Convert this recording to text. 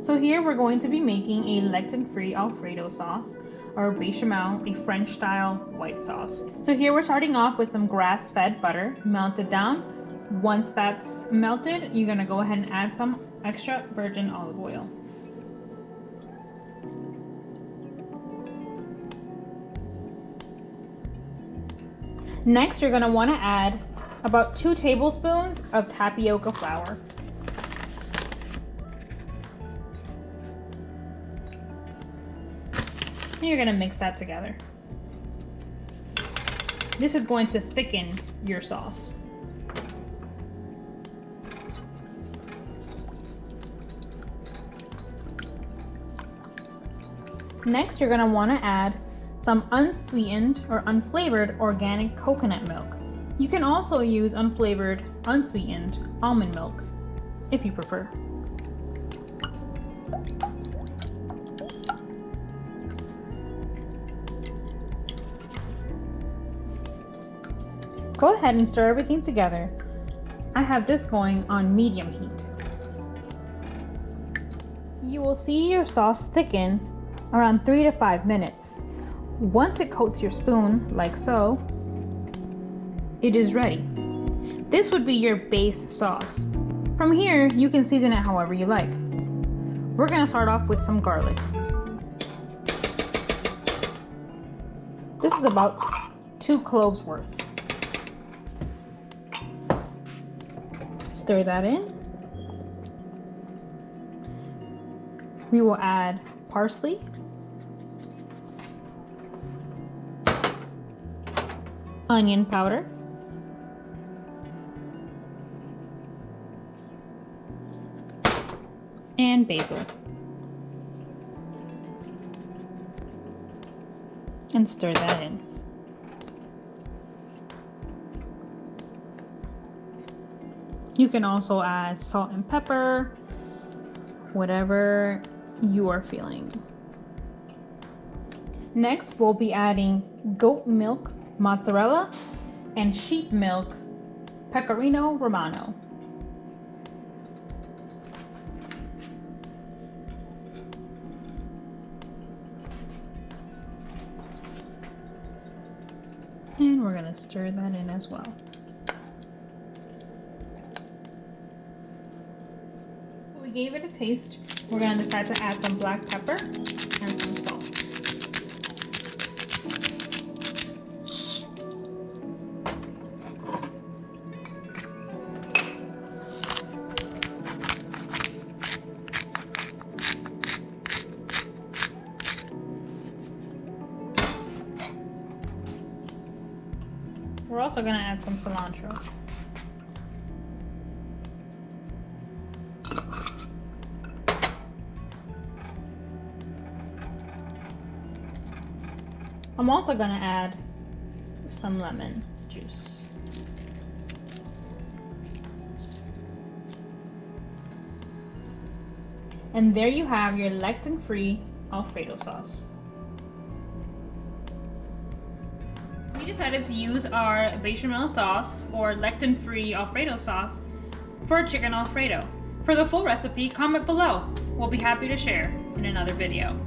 So here we're going to be making a lectin-free Alfredo sauce, or bechamel, a French style white sauce. So here we're starting off with some grass-fed butter, melted down. Once that's melted, you're gonna go ahead and add some extra virgin olive oil. Next, you're gonna wanna add about 2 tablespoons of tapioca flour. And you're gonna mix that together. This is going to thicken your sauce. Next, you're gonna wanna add some unsweetened or unflavored organic coconut milk. You can also use unflavored, unsweetened almond milk if you prefer. Go ahead and stir everything together. I have this going on medium heat. You will see your sauce thicken around 3 to 5 minutes. Once it coats your spoon, like so, it is ready. This would be your base sauce. From here, you can season it however you like. We're gonna start off with some garlic. This is about 2 cloves worth. Stir that in. We will add parsley, onion powder, and basil. And stir that in. You can also add salt and pepper, whatever you are feeling. Next, we'll be adding goat milk mozzarella and sheep milk pecorino romano. And we're gonna stir that in as well. We gave it a taste. We're gonna decide to add some black pepper and some salt. We're also gonna add some cilantro. I'm also gonna add some lemon juice. And there you have your lectin-free Alfredo sauce. We decided to use our bechamel sauce or lectin-free Alfredo sauce for chicken Alfredo. For the full recipe, comment below. We'll be happy to share in another video.